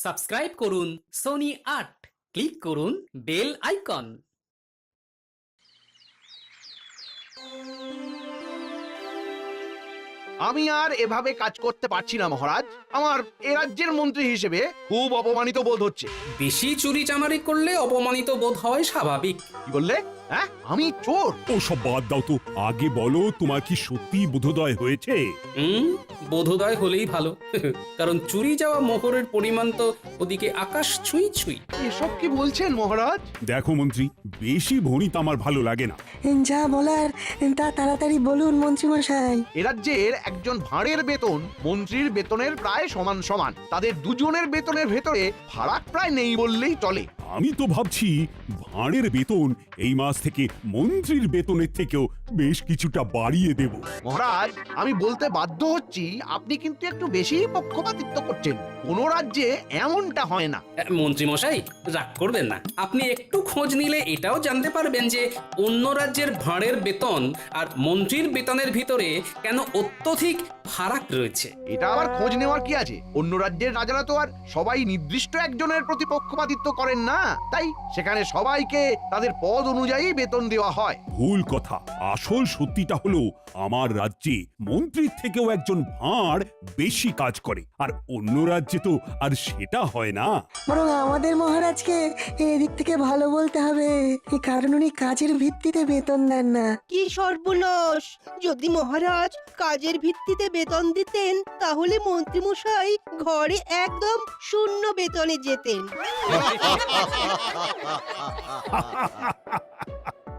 Subscribe করুন Sony ৮, click করুন bell icon. আমি আর এভাবে কাজ করতে পারছি না মহারাজ। আমার এ রাজ্যের মন্ত্রী হিসেবে খুব অপমানিত বোধ হচ্ছে। বেশি চুরি চামারি করলে অপমানিত বোধ হয় স্বাভাবিক। কি বললে? হ্যাঁ, আমি চোর? ও সব বাদ দাও তো, আগে বলো তোমার কি সত্যি বোধোদয় হয়েছে? বোধোদয় হলেই ভালো। কারণ চুরি যাওয়া মোহরের পরিমাণ তো ওদিকে আকাশ ছুঁই ছুঁই। এসব কি বলছেন মহারাজ? দেখো মন্ত্রী, বেশি ভণিত আমার ভালো লাগে না। যা বলার তা তাড়াতাড়ি বলুন মন্ত্রীমশাই। এ রাজ্যের একজন ভাঁড়ের বেতন মন্ত্রীর বেতনের প্রায় সমান সমান। তাদের দুজনের বেতনের ভেতরে ফারাক প্রায় নেই বললেই চলে। আমি তো ভাবছি ভাঁড়ের বেতন এই মাস থেকে মন্ত্রীর বেতনের থেকেও বেশ কিছুটা বাড়িয়ে দেব। মহারাজ, আমি বলতে বাধ্য হচ্ছি, আপনি কিন্তু একটু বেশি পক্ষপাতিত্ব করছেন। কোন রাজ্যে এমনটা হয় না। মন্ত্রীমশাই রাগ করবেন না, আপনি একটু খোঁজ নিলে এটাও জানতে পারবেন যে অন্য রাজ্যের ভাঁড়ের বেতন আর মন্ত্রীর বেতনের ভিতরে কেন অত্যধিক ফারাক রয়েছে। এটা আবার খোঁজ নেওয়ার কি আছে? অন্য রাজ্যের রাজারা তো আর সবাই নির্দিষ্ট একজনের প্রতি পক্ষপাতিত্ব করেন না, তাই সেখানে সবাইকে তাদের পদ অনুযায়ী বেতন দেওয়া হয়। ভুল কথা। আসল সত্যিটা হলো আমার রাজ্যে মন্ত্রীর থেকেও একজন ভাঁড় বেশি কাজ করে, আর অন্য রাজ্যে তো আর সেটা হয় না। বরং আমাদের মহারাজকে এদিক থেকে ভালো বলতে হবে, কারণ উনি কাজের ভিত্তিতে বেতন দেন না। কি সর্বনাশ! যদি মহারাজ কাজের ভিত্তিতে বেতন দিতেন তাহলে মন্ত্রীমশাই ঘরে একদম শূন্য বেতনে যেতেন।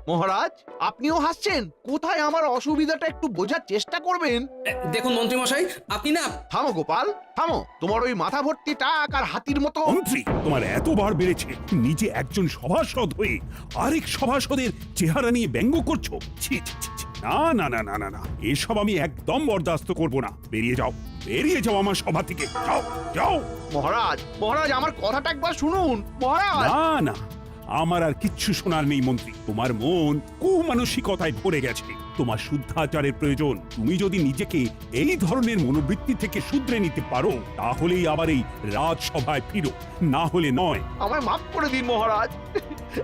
মহারাজ, আপনিও হাসছেন? কোথায় আমার অসুবিধাটা একটু বোঝার চেষ্টা করবেন। দেখুন মন্ত্রীমশাই, আপনি না থামো গোপাল, থামো। তোমার ওই মাথা ভর্তি টাক আর হাতির মতো। মন্ত্রী, তোমার এতবার বেড়েছে, নিজে একজন সভাসদ হয়ে আরেক সভাসদের চেহারা নিয়ে ব্যঙ্গ করছো। ছি ছি ছি ছি। না না না না না না, এসব আমি একদম বরদাস্ত করব না। বেরিয়ে যাও, বেরিয়ে যাও আমার সভা থেকে। যাও যাও। মহারাজ, মহারাজ, আমার কথাটা একবার শুনুন মহারাজ। না না, আমার আর কিচ্ছু শোনার নেই মন্ত্রী। তোমার মন কুমানসিকতায় ভরে গেছে। তোমার শুদ্ধাচারের প্রয়োজন। তুমি যদি নিজেকে এই ধরনের মনোবৃত্তি থেকে শুধরে নিতে পারো, তাহলেই আবার এই রাজসভায় ফিরো, না হলে নয়। আমায় মাফ করে দিন মহারাজ,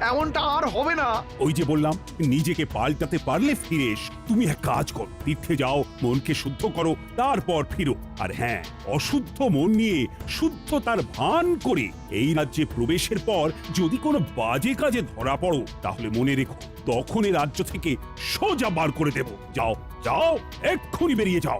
এমনটা আর হবে না। ওই যে বললাম, নিজেকে পাল্টাতে পারলে ফিরে এসো। তুমি এক কাজ করো, তীর্থে যাও, মনকে শুদ্ধ করো, তারপর ফিরো। আর হ্যাঁ, অশুদ্ধ মন নিয়ে শুদ্ধতার ভান করে এই রাজ্যে প্রবেশের পর যদি কোনো বাজে কাজে ধরা পড়ো, তাহলে মনে রেখো, তখন এই রাজ্য থেকে সোজা বার করে দেব। যাও যাও, এক্ষুনি বেরিয়ে যাও।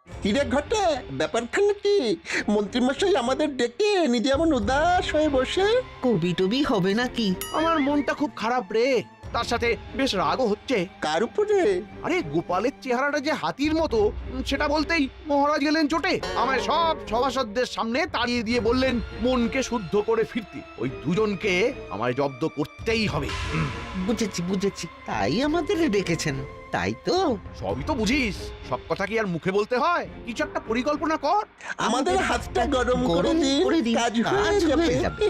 কিরে ঘটে, ব্যাপারখানা কি? মন্ত্রীমশাই আমাদের ডেকে নিজে এমন উদাস হয়ে বসে। কবি টবি হবে নাকি? আমার মনটা খুব খারাপ রে, তার সাথে বেশ রাগও হচ্ছে। কার উপরে? আরে গোপালের চেহারাটা যে হাতির মতো, সেটা বলতেই মহারাজ গেলেন চোটে। আমায় সব সভাসদদের সামনে তাড়িয়ে দিয়ে বললেন মনকে শুদ্ধ করে ফিরতে। ওই দুজনকে আমায় জব্দ করতেই হবে। বুঝেছি বুঝেছি, তাই আমাদের ডেকেছেন, তাই তো? সবই তো বুঝিস, সব কথা কি আর মুখে বলতে হয়? কিছু একটা পরিকল্পনা কর। আমাদের হাতটা গরম করে দিন, কাজ হয়ে যাবে।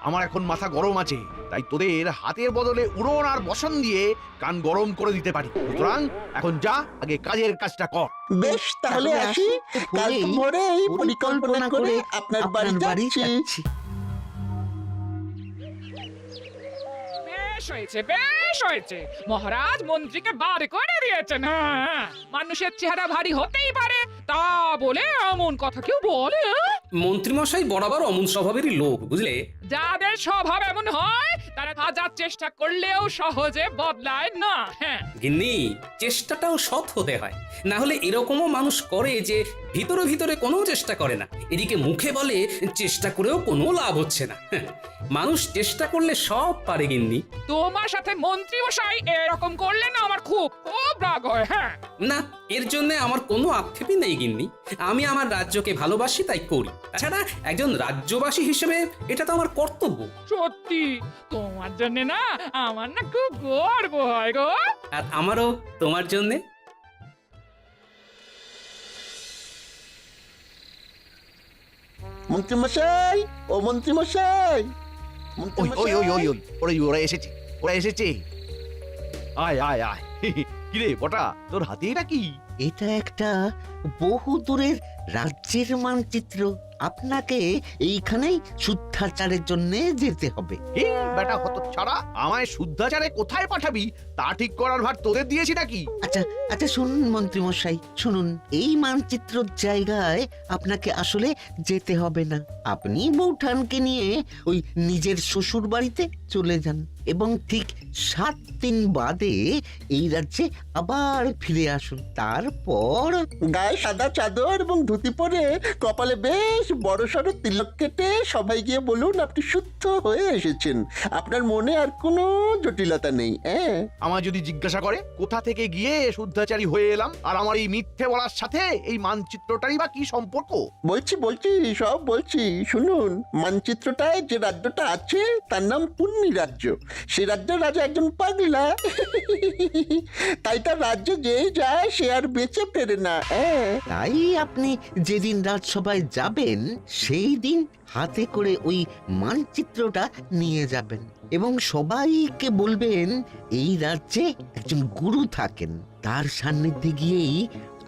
আমার এখন মাথা গরম আছে, তাই তোদের হাতের বদলে উড়ন আর বসন দিয়ে কান গরম করে দিতে পারি। সুতরাং এখন যা, আগে কাজের কাজটা কর। বেশ, তাহলে আসি। কাল ভোরে এই পরিকল্পনা করে আপনার বাড়ি যাচ্ছি। বেশ হয়েছে, বেশ হয়েছে। মহারাজ মন্ত্রীকে বার করে দিয়েছেন। হ্যাঁ, মানুষের চেহারা ভারী হতেই পারে, তা বলে এমন কথা কেউ বলে? মন্ত্রীমশাই বরাবর অমন স্বভাবেরই লোক, বুঝলে। যাদের স্বভাব এমন হয় তারা হাজার চেষ্টা করলেও সহজে বদলায় না। হ্যাঁ, গিন্নি, চেষ্টাটাও সৎ হতে হয়, না হলে এরকমও মানুষ করে যে ভিতরে ভিতরে কোনো চেষ্টা করে না, এদিকে মুখে বলে চেষ্টা করেও কোনো লাভ হচ্ছে না। মানুষ চেষ্টা করলে সব পারে গিন্নি। তোমার সাথে মন্ত্রী মশাই এরকম করলে না আমার খুব খুব রাগ হয়। হ্যাঁ না, এর জন্য আমার কোনো আক্ষেপই নেই গিন্নি। আমি আমার রাজ্যকে ভালোবাসি, তাই করি। তাছাড়া একজন রাজ্যবাসী হিসেবে এটা তো আমার কর্তব্য। সত্যি, তোমার জন্য না আমার না খুব গর্ব হয় গো। আর আমারও তোমার জন্যে। মন্ত্রীমশাই, ও মন্ত্রীমশাই, ওই ওই ওই ওই মন্ত্রীমশাই, ওরা ওরা এসেছে আয় আয় আয় কিরে বটা তোর হাতে এটা কি? এটা একটা বহু দূরের রাজ্যের মানচিত্র। আপনাকে এইখানেই শুদ্ধাচারের জন্য যেতে হবে। এ বেটা হতচ্ছাড়া, আমায় শুদ্ধাচারে কোথায় পাঠাবি তা ঠিক করার ভার তোদের দিয়েছি নাকি? আচ্ছা আচ্ছা, শুনুন মন্ত্রীমশাই, শুনুন। এই মানচিত্রর জায়গায় আপনাকে আসলে যেতে হবে না। আপনি বৌঠানকে নিয়ে ওই নিজের শ্বশুর বাড়িতে চলে যান এবং ঠিক 7 দিন বাদে এই রাজ্যে আবার ফিরে আসুন। তারপর গায়ে সাদা চাদর এবং ধুতি পরে কপালে বেশ বড় সড়ো তিলক কেটে সবাই গিয়ে বলুন আপনি শুদ্ধ হয়ে এসেছেন। আপনার মনে আর কোনো জটিলতা নেই। হ্যাঁ, আমায় যদি জিজ্ঞাসা করে কোথা থেকে গিয়ে শুদ্ধাচারী হয়ে এলাম, আর আমার এই মিথ্যে বলার সাথে এই মানচিত্রটারই বা কি সম্পর্ক? বলছি সব বলছি, শুনুন। মানচিত্রটায় যে রাজ্যটা আছে তার নাম পুণ্যি রাজ্য। সে রাজ্যের রাজা একজন পাগলা, তাই তার রাজ্যে যে যায় সে আর বেঁচে ফেরে না। হ্যাঁ, তাই আপনি যেদিন রাজসভায় যাবেন সেই দিন হাতে করে ওই মানচিত্রটা নিয়ে যাবেন এবং সবাইকে বলবেন এই রাজ্যে একজন গুরু থাকেন, তার সান্নিধ্যে গিয়েই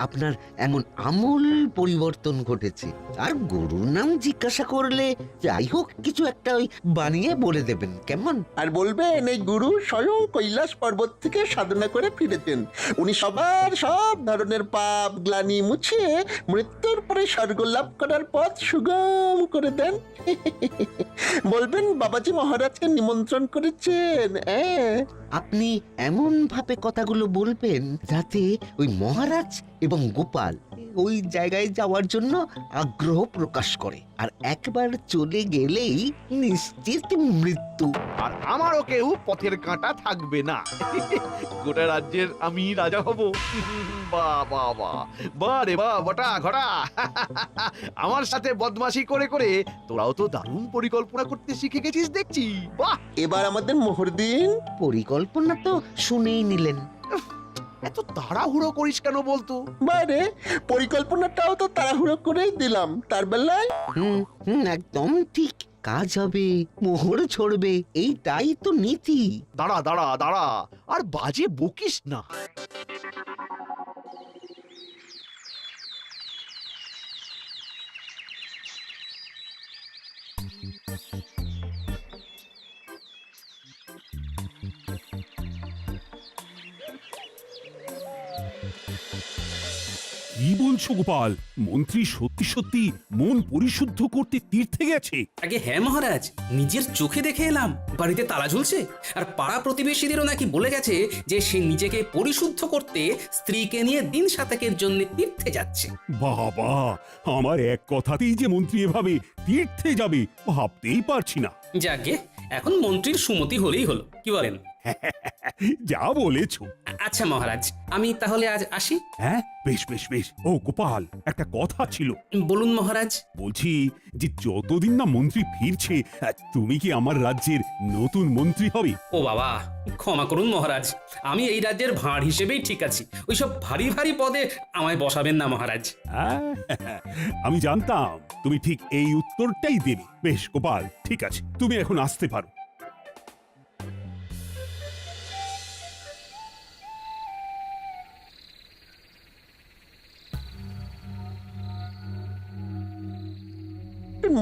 আপনার এমন আমূল পরিবর্তন ঘটেছে। আর গুরুর নাম জিজ্ঞাসা করলে যাই হোক কিছু একটা ওই বানিয়ে বলে দেবেন, কেমন? আর বলবেন এই গুরু স্বয়ং কৈলাস পর্বত থেকে সাধনা করে ফিরেছেন। উনি সবার সব ধরনের পাপ গ্লানি মুছিয়ে মৃত্যুর পরে স্বর্গ লাভ করার পথ সুগম করে দেন। বলবেন বাবাজি মহারাজকে নিমন্ত্রণ করেছেন। আপনি এমন ভাবে কথাগুলো বলবেন যাতে ওই মহারাজ এবং গোপাল ওই জায়গায় যাওয়ার জন্য আগ্রহ প্রকাশ করে, আর একবার চলে গেলেই নিশ্চিত মৃত্যু। আর আমারও কেউ পথের কাঁটা থাকবে না। গোটা রাজ্যের আমি রাজা হব। বাহ বাহ বাহ, বাহ রে বাহ বটা ঘটা। আমার সাথে বদমাশি করে করে তোরাও তো দারুণ পরিকল্পনা করতে শিখে গেছিস দেখছি। বাহ, এবার আমাদের মোহর দিন। পরিকল্পনা তো শুনেই নিলেন। এত তাড়াহুড়ো করিস কেন বলতো? বাইরে পরিকল্পনাটাও তো তাড়াহুড়ো করেই দিলাম তার বেলায়। একদম ঠিক। কাজ হবে, মোহর ছড়বে, এইটাই তো নীতি। দাঁড়া দাঁড়া দাঁড়া, আর বাজে বকিস না। কি বলছো গোপাল? মন্ত্রী সত্যি সত্যি মন পরিশুদ্ধ করতে তীর্থে গেছে? আগে হ্যাঁ মহারাজ, নিজের চোখে দেখে এলাম বাড়িতে তালা ঝুলছে, আর পাড়া প্রতিবেশীদেরও নাকি বলে গেছে যে সে নিজেকে পরিশুদ্ধ করতে স্ত্রীকে নিয়ে দিন সাতেকের জন্য তীর্থে যাচ্ছে। বাবা, আমার এক কথাতেই যে মন্ত্রী এভাবে তীর্থে যাবে ভাবতেই পারছি না। যাকে এখন মন্ত্রীর সুমতি হলেই হলো, কি বলেন? যা বলেছ। আচ্ছা মহারাজ, আমি তাহলে আজ আসি। হ্যাঁ, বেশ বেশ বেশ। ও গোপাল, একটা কথা ছিল। বলুন মহারাজ। বলছি যে যতদিন না মন্ত্রী ফিরছে তুমি কি আমার রাজ্যের নতুন মন্ত্রী হবে? ও বাবা, ক্ষমা করুন মহারাজ, আমি এই রাজ্যের ভাঁড় হিসেবেই ঠিক আছি। ওইসব ভারী ভারী পদে আমায় বসাবেন না মহারাজ। আমি জানতাম তুমি ঠিক এই উত্তরটাই দেবে। বেশ গোপাল, ঠিক আছে, তুমি এখন আসতে পারো।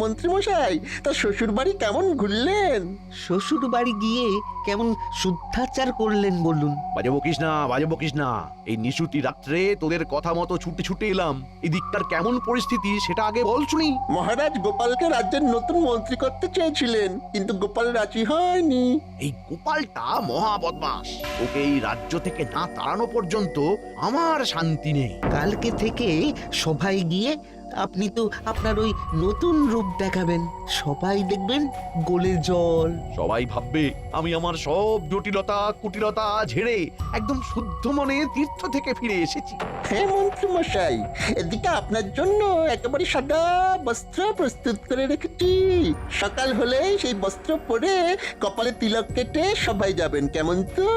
মন্ত্রী মশাই, তার শ্বশুর বাড়ি কেমন ঘুরলেন? শ্বশুর বাড়ি গিয়ে কেমন শুদ্ধাচার করলেন বলুন? বাজে বকিস না, বাজে বকিস না। এই নিশুতি রাত্রে তোদের কথা মতো ছুটে ছুটে এলাম। এদিকটার কেমন পরিস্থিতি সেটা আগে বল শুনি। মহারাজ গোপালকে রাজ্যের নতুন মন্ত্রী করতে চেয়েছিলেন, কিন্তু গোপাল রাজি হয়নি। এই গোপালটা মহা বদমাস, ওকে এই রাজ্য থেকে না তাড়ানো পর্যন্ত আমার শান্তি নেই। কালকে থেকে সবাই গিয়ে আপনি তো আপনার ওই নতুন রূপ দেখাবেন, সবাই দেখবেন গোলে জল। সবাই ভাববে আমি আমার সব জটিলতা কুটিলতা ঝেড়ে একদম শুদ্ধ মনে তীর্থ থেকে ফিরে এসেছি। হ্যাঁ মন্ত্রী মশাই, এদিকে আপনার জন্য একেবারে সাদা বস্ত্র প্রস্তুত করে রেখেছি। সকাল হলে সেই বস্ত্র পরে কপালে তিলক কেটে সবাই যাবেন, কেমন তো?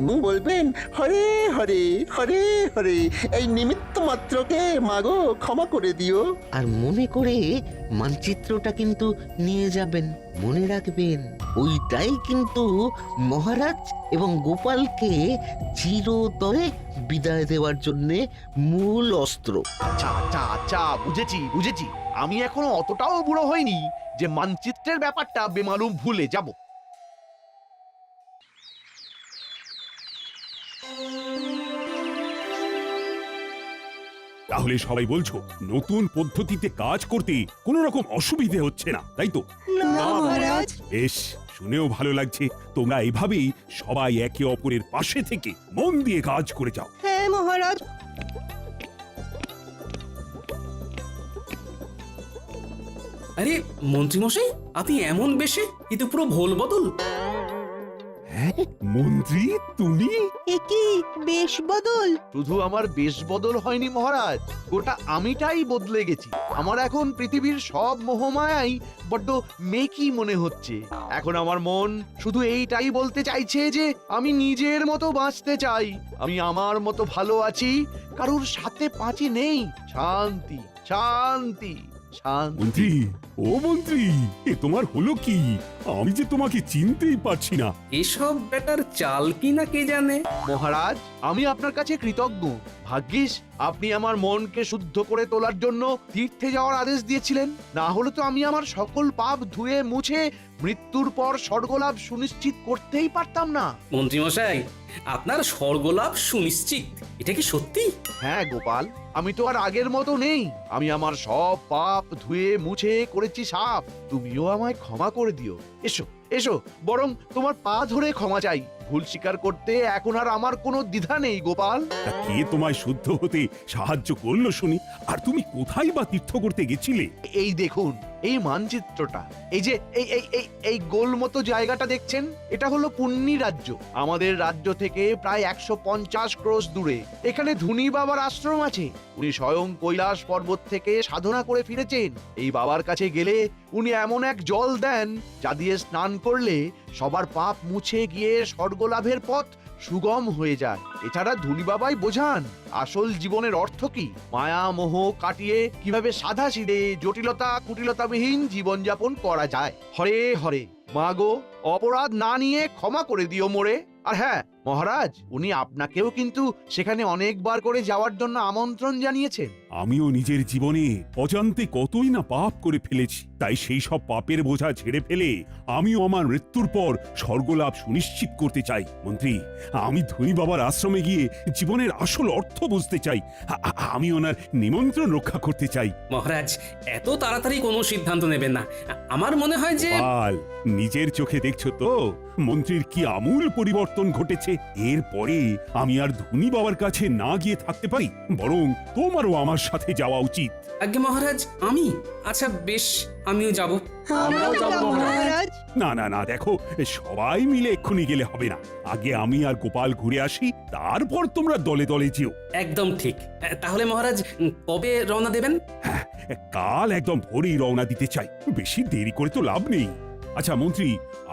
এবং বলবেন হরে হরে হরে হরে, এই নিমিত্ত মাত্রকে মাগো ক্ষমা করে দিও। আর মনে করে মানচিত্রটা কিন্তু নিয়ে যাবেন। মনে রাখবেন, ওইটাই কিন্তু মহারাজ এবং গোপালকে চিরতরে বিদায় দেওয়ার জন্যে মূল অস্ত্র। আচ্ছা আচ্ছা আচ্ছা, বুঝেছি বুঝেছি। আমি এখনো অতটাও বুড়ো হইনি যে মানচিত্রের ব্যাপারটা বেমালুম ভুলে যাব। তাহলে সবাই বলছো নতুন পদ্ধতিতে কাজ করতে কোনো রকম অসুবিধে হচ্ছে না, তাই তো? না মহারাজ। বেশ, শুনেও ভালো লাগছে। তোমরা এভাবেই সবাই একে অপরের পাশে থেকে মন দিয়ে কাজ করে যাও। হ্যাঁ মহারাজ। আরে মন্ত্রীমশাই, আপনি এমন বেশে, কিন্তু পুরো ভোল বদল। হ্যাঁ, মন্ত্রী তুমি? এ কি বেশ বদল? শুধু আমার বেশ বদল হয়নি মহারাজ, গোটা আমিটাই বদলে গেছি। আমার এখন পৃথিবীর সব মোহমায়াই বড্ড মেকি মনে হচ্ছে। এখন আমার মন শুধু এইটাই বলতে চাইছে যে আমি নিজের মতো বাঁচতে চাই, আমি আমার মতো ভালো আছি, কারোর সাথে পাঁচি নেই। শান্তি শান্তি শান্তি। মন্ত্রী, ও মন্ত্রী, এ তোমার হলো কি? আমি যে তোমাকে চিনতেই পারছি না। এসব ব্যাটার চাল কি না কে জানে। মহারাজ, আমি আপনার কাছে কৃতজ্ঞ। ভাগ্যিস আপনি আমার মনকে শুদ্ধ করে তোলার জন্য তীর্থে যাওয়ার আদেশ দিয়েছিলেন, না হলে তো আমি আমার সকল পাপ ধুয়ে মুছে মৃত্যুর পর স্বর্গলাভ সুনিশ্চিত করতেই পারতাম না। মন্ত্রীমশাই, আপনার স্বর্গলাভ সুনিশ্চিত, এটা কি সত্যি? হ্যাঁ গোপাল, আমি তো আর আগের মতো নেই। আমি আমার সব পাপ ধুয়ে মুছে করেছি সাফ। তুমিও আমায় ক্ষমা করে দিও। এসো এসো, বরং তোমার পা ধরে ক্ষমা চাই। ভুল স্বীকার করতে এখন আর আমার কোনো দ্বিধা নেই গোপাল। তা কে তোমায় শুদ্ধ হতে সাহায্য করলো শুনি? আর তুমি কোথায় বা তীর্থ করতে গেছিলে? এই দেখুন এই মানচিত্রটা, এই যে এই এই এই এই গোল মতো জায়গাটা দেখছেন, এটা হলো পুণ্যি রাজ্য। আমাদের রাজ্য থেকে প্রায় 150 ক্রোশ দূরে এখানে ধুনি বাবার আশ্রম আছে। উনি স্বয়ং কৈলাস পর্বত থেকে সাধনা করে ফিরেছেন। এই বাবার কাছে গেলে উনি এমন এক জল দেন যা দিয়ে স্নান করলে সবার পাপ মুছে গিয়ে স্বর্গলাভের পথ সুগম হয়ে যায়। এছাড়া ধুনি বাবাই বোঝান আসল জীবনের অর্থ কি, মায়া মোহ কাটিয়ে কিভাবে সাদা সিধে জটিলতা কুটিলতাবিহীন জীবনযাপন করা যায়। হরে হরে, মা গো, অপরাধ না নিয়ে ক্ষমা করে দিও মোরে। আর হ্যাঁ মহারাজ, উনি আপনাকেও কিন্তু সেখানে অনেকবার করে যাওয়ার জন্য আমন্ত্রণ জানিয়েছেন। আমিও নিজের জীবনে অজান্তে কতই না পাপ করে ফেলেছি, তাই সেই সব পাপের বোঝা ঝেড়ে ফেলে আমিও আমার মৃত্যুর পর স্বর্গলাভ সুনিশ্চিত করতে চাই। মন্ত্রী, আমি ধনী বাবার আশ্রমে গিয়ে জীবনের আসল অর্থ বুঝতে চাই। আমি ওনার নিমন্ত্রণ রক্ষা করতে চাই। মহারাজ, এত তাড়াতাড়ি কোনো সিদ্ধান্ত নেবেন না। আমার মনে হয় যে পাল, নিজের চোখে দেখছো তো মন্ত্রীর কি আমূল পরিবর্তন ঘটেছে। এরপরে আমি আর ধনী বাবার কাছে না গিয়ে থাকতে পারি, বরং তোমারও আমার সাথে যাওয়া উচিত। আজ্ঞে মহারাজ, আমি? আচ্ছা বেশ, আমিও যাব। আমরাও যাব মহারাজ। না না না, দেখো, সবাই মিলে এক্ষুনি গেলে হবে না। আগে আমি আর গোপাল ঘুরে আসি, তারপর তোমরা দলে দলে যেও। একদম ঠিক। তাহলে মহারাজ, কবে রওনা দেবেন? হ্যাঁ, কাল একদম ভোরেই রওনা দিতে চাই, বেশি দেরি করে তো লাভ নেই। আচ্ছা মন্ত্রী,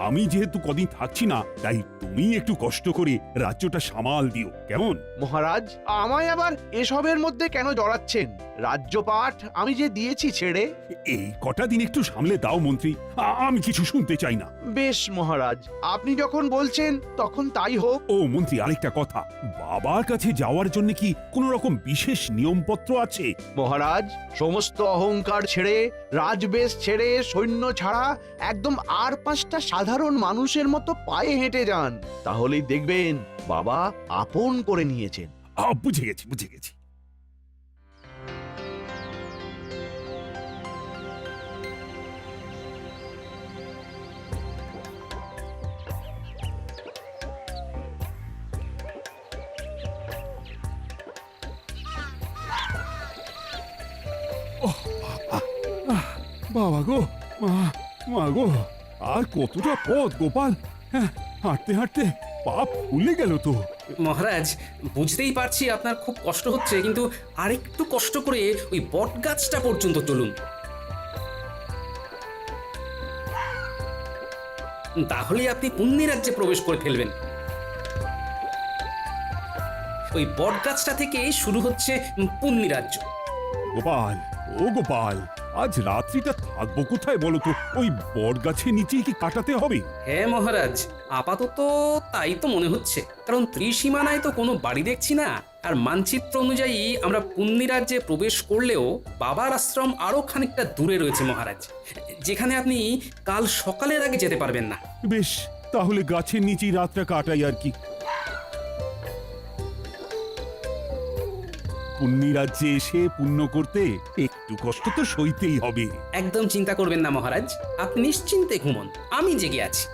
আমি যেহেতু কদিন থাকছি না, তাই তুমি একটু কষ্ট করে রাজ্যটা সামাল দিও, কেমন? মহারাজ, আমায় আবার এসবের মধ্যে কেন জড়াচ্ছেন? রাজ্যপাঠ আমি যে দিয়েছি ছেড়ে। এই কটা দিন একটু সামলে দাও মন্ত্রী, আমি কিছু শুনতে চাই না। বেশ মহারাজ, আপনি যখন বলছেন তখন তাই হোক। ও মন্ত্রী, আরেকটা কথা, বাবার কাছে যাওয়ার জন্য কি কোনো রকম বিশেষ নিয়মপত্র আছে? মহারাজ, সমস্ত অহংকার ছেড়ে, রাজবেশ ছেড়ে, সৈন্য ছাড়া একদম আর 5টা সাধারণ মানুষের মতো পায়ে হেঁটে যান, তাহলেই দেখবেন বাবা আপন করে নিয়েছেন। বুঝে গেছি বুঝে গেছি। বাবা গো, মা গো, আর কতটা পথ গোপাল। হ্যাঁ, হাঁটতে হাঁটতে পা ফুলে গেল তো। মহারাজ, বুঝতেই পারছি আপনার খুব কষ্ট হচ্ছে, কিন্তু আরেকটু কষ্ট করে ওই বট গাছটা পর্যন্ত চলুন, তাহলে আপনি পুণ্যি রাজ্যে প্রবেশ করে ফেলবেন। ওই বট গাছটা থেকে শুরু হচ্ছে পুণ্যি রাজ্য। গোপাল, ও গোপাল, আজ রাত্রিটা থাকবো কোথায় বলো তো? ওই বট গাছের নিচেই কি কাটাতে হবে? হ্যাঁ মহারাজ, আপাতত তাই তো মনে হচ্ছে, কারণ ত্রিসীমানায় তো কোনো বাড়ি দেখছি না। আর মানচিত্র অনুযায়ী আমরা পুণ্যি রাজ্যে প্রবেশ করলেও বাবার আশ্রম আরো খানিকটা দূরে রয়েছে মহারাজ, যেখানে আপনি কাল সকালের আগে যেতে পারবেন না। বেশ, তাহলে গাছের নিচেই রাতটা কাটাই আর কি। পুণ্যি রাজ্যে এসে পুণ্য করতে একটু কষ্ট তো সইতেই হবে। একদম চিন্তা করবেন না মহারাজ, আপনি নিশ্চিন্তে ঘুমন, আমি জেগে আছি।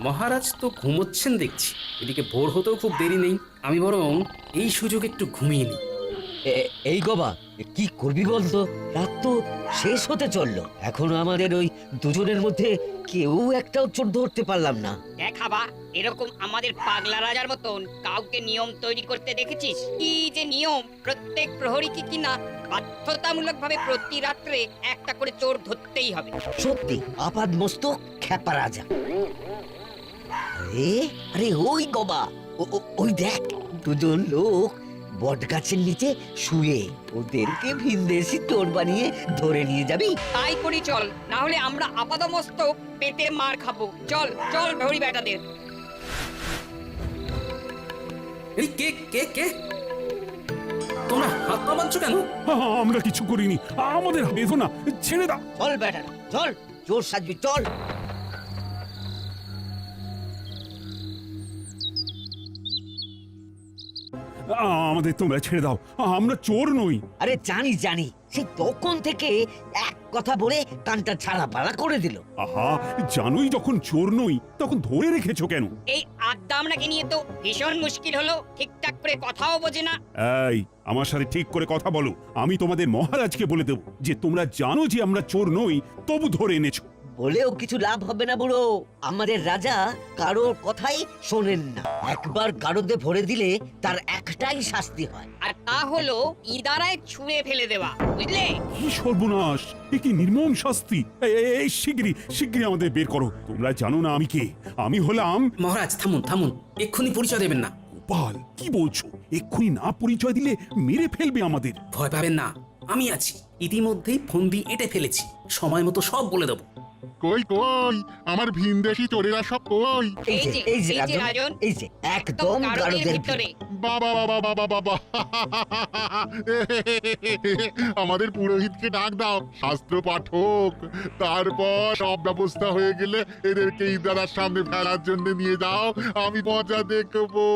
মহারাজ তো ঘুমোচ্ছেন দেখছি, এদিকে ভোর হতেও খুব দেরি নেই, আমি বরং এই সুযোগ একটু ঘুমিয়ে নিই। এই গবা, কি করবি বলতো? রাত তো শেষ হতে চললো, এখনো আমাদের ওই দুজনের মধ্যে কেউ একটাও চোর ধরতে পারলাম না। দেখাবা এরকম আমাদের পাগলা রাজার মতন কাউকে নিয়ম তৈরি করতে দেখেছিস? কি যে নিয়ম, প্রত্যেক প্রহরীকে কিনা বাধ্যতামূলকভাবে প্রতি রাত্রে একটা করে চোর ধরতেই হবে। সত্যি আপাদ মস্তক খ্যাপা রাজা। আরে আরে ওই গবা, ওই দেখ দুজন লোক বট গাছের নিচে শুয়ে, ওদেরকে ভিনদেশি চোর বানিয়ে ধরে নিয়ে যাবি? তাই করি চল, না হলে আমরা আপাদমস্তক পেটে মার খাবো। চল চল ভৌরি বেটাদের। এই কে কে কে তোমরা হাত পা বাঁধছো কেন? আমরা কিছু করিনি, আমাদের বেঁধো না, ছেড়ে দাও। চল বেটা চল, চোর সাজবি চল। আমাদের তোমরা ছেড়ে দাও, আমরা চোর নই। আরে জানি জানি, সে তখন থেকে এক কথা বলে কানটা ছাড়া পালা করে দিল। আহা, জানোই যখন চোর নই তখন ধরে রেখেছো কেন? এই আড্ডা আপনাকে নিয়ে তো ভীষণ মুশকিল হলো, ঠিকঠাক করে কথাও বোঝে না। এই, আমার সাথে ঠিক করে কথা বলো। আমি তোমাদের মহারাজকে বলে দেব যে তোমরা জানো যে আমরা চোর নই, তবু ধরে এনেছো। বলেও কিছু লাভ হবে না বুড়ো, আমাদের রাজা কারোর কথাই শোনেন না। একবার গারদে ভরে দিলে তার একটাই শাস্তি হয়, আর তা হলো ইদারায় ছুঁড়ে ফেলে দেওয়া, বুঝলে? কি সর্বনাশ, এ কি নির্মম শাস্তি! এই শিগগিরই আমাদের বের করো। তোমরা জানো না আমি কে? আমি হলাম... মহারাজ থামুন থামুন, এক্ষুনি পরিচয় দেবেন না। গোপাল, কি বলছো? এক্ষুনি না পরিচয় দিলে মেরে ফেলবে আমাদের। ভয় পাবেন না, আমি আছি। ইতিমধ্যেই ফন্দি এঁটে ফেলেছি, সময় মতো সব বলে দেবো। কই কই আমার ভিনদেশি চোরেরা সব কই? এই যে এই যে রাজন, এই যে একদম গারদের ভিতরে। বাবা বাবা বাবা বাবা আমাদের পুরোহিতকে ডাক দাও, শাস্ত্র পাঠক। তারপর সব ব্যবস্থা হয়ে গেলে এদেরকে ইদারার সামনে ফেলার জন্য নিয়ে যাও, আমি মজা দেখবো।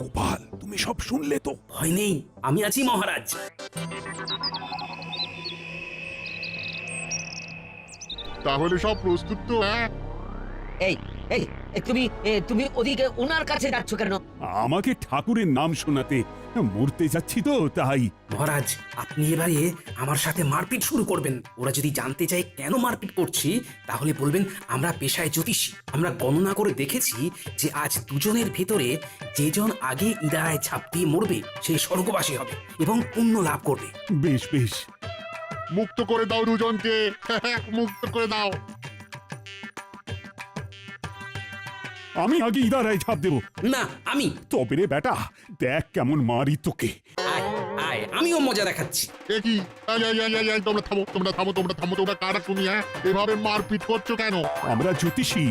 গোপাল, তুমি সব শুনলে তো? ভয় নেই, আমি আছি মহারাজ। তাহলে সব প্রস্তুত তো? হ্যাঁ, এই এই তুমি ওদিকে ওনার কাছে যাচ্ছ কেন? আমাকে ঠাকুরের নাম শোনাতে। মরতে যাচ্ছি তো তাই। মহারাজ, আপনি এবারে আমার সাথে মারপিট শুরু করবেন। ওরা যদি জানতে চায় কেন মারপিট করছি, তাহলে বলবেন আমরা পেশায় জ্যোতিষী। আমরা গণনা করে দেখেছি যে আজ দুজনের ভেতরে যেজন আগে ইদারায় ঝাঁপ দিয়ে মরবে সে স্বর্গবাসী হবে এবং পুণ্য লাভ করবে। বেশ বেশ, মুক্ত করে দাও দুজনকে, মুক্ত করে দাও। আমি আগে ইদারায় ঝাঁপ দেবো। না, আমি। তবে রে বেটা, দেখ কেমন মারি তোকে। আয় আয়, আমিও মজা দেখাচ্ছি। কি তোমরা থামো, তোমরা থামো, তোমরা থামো, তোমরা কারা শুনি? হ্যাঁ, এভাবে মারপিট করছো কেন? আমরা জ্যোতিষী,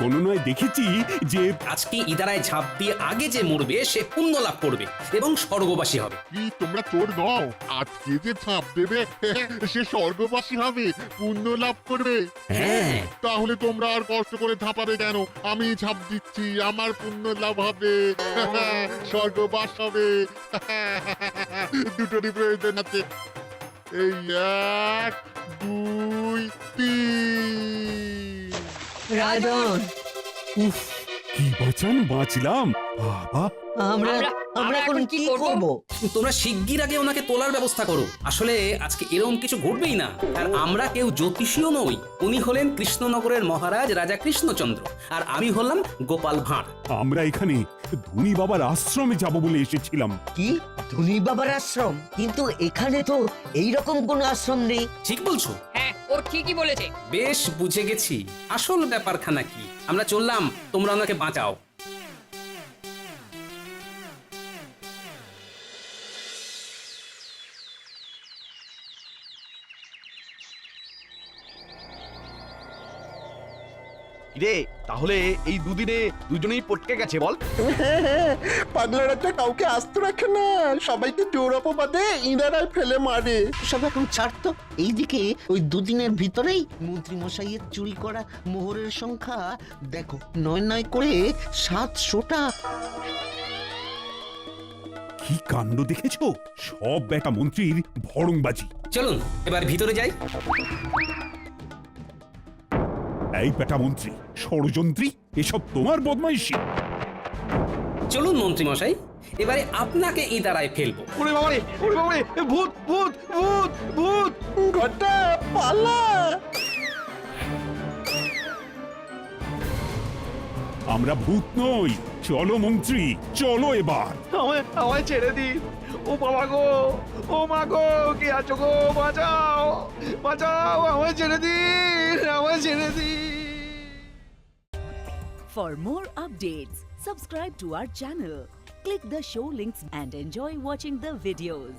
গণনায় দেখেছি যে আজকে ইদারায় ঝাঁপ দিয়ে আগে যে মরবে সে পুণ্য লাভ করবে এবং স্বর্গবাসী হবে। কি তোমরা চোর নও? আজকে যে ছাপ দেবে সে স্বর্গবাসী হবে, পুণ্য লাভ করবে। হ্যাঁ, তাহলে তোমরা আর কষ্ট করে ঝাঁপাবে কেন? আমি ঝাঁপ দিচ্ছি, আমার পুণ্য লাভ হবে, স্বর্গবাস হবে। দুটোরই প্রয়োজন আছে। এই 1 2 3। রাজন, উফ, কি বাঁচলাম বাবা। আমরা এখন কি করব? তোমরা শিগগির আগে ওনাকে তোলার ব্যবস্থা করো। আসলে আজকে এরকম কিছু ঘটবেই না। আর আমরা কেউ জ্যোতিষীও নই। উনি হলেন কৃষ্ণনগরের মহারাজ রাজা কৃষ্ণচন্দ্র, আর আমি হলাম গোপাল ভাঁড়। আমরা এখানে ধনী বাবার আশ্রমে যাব বলে এসেছিলাম। কি ধনী বাবার আশ্রম, কিন্তু এখানে তো এইরকম কোন আশ্রম নেই। ঠিক বলছো? হ্যাঁ ও ঠিকই বলেছে। বেশ বুঝে গেছি আসল ব্যাপারখানা কি। আমরা চললাম, তোমরা ওনাকে বাঁচাও। রে তাহলে এই দুদিনে দুজনেই পটকে গেছে বল? পাগলা রাজা কাউকে আস্ত রাখে না, সবাইকে জোর অপবাদে ইনারাই ফেলে মারে। সব এখন ছাড়তো। এইদিকে ওই দুদিনের ভিতরেই মন্ত্রী মশাইয়ের চুরি করা মোহরের সংখ্যা দেখো, 9 করে 700টা। কি কাণ্ড দেখেছো? সব বেটা মন্ত্রীর ভড়ংবাজি। চলুন এবার ভিতরে যাই। এই বেটা মন্ত্রী, ষড়যন্ত্রী, এসব তোমার বদমাইশি। চলুন মন্ত্রী মশাই, এবারে আপনাকে এই দাঁড়ায় ফেলবো। ওরে বাবারে, ওরে বাবারে, ভূত ভূত ভূত ভূত! ঘটা পালা। আমরা ভূত নই। চলো মন্ত্রী, চলো এবার। আমায় ছেড়ে দিন। ও বাবা গো, ও মা গো, কে আছো গো? বাঁচাও, বাঁচাও, আমায় ছেড়ে দিন, আমায় ছেড়ে দিন। For more updates, subscribe to our channel, click the show links and enjoy watching the videos.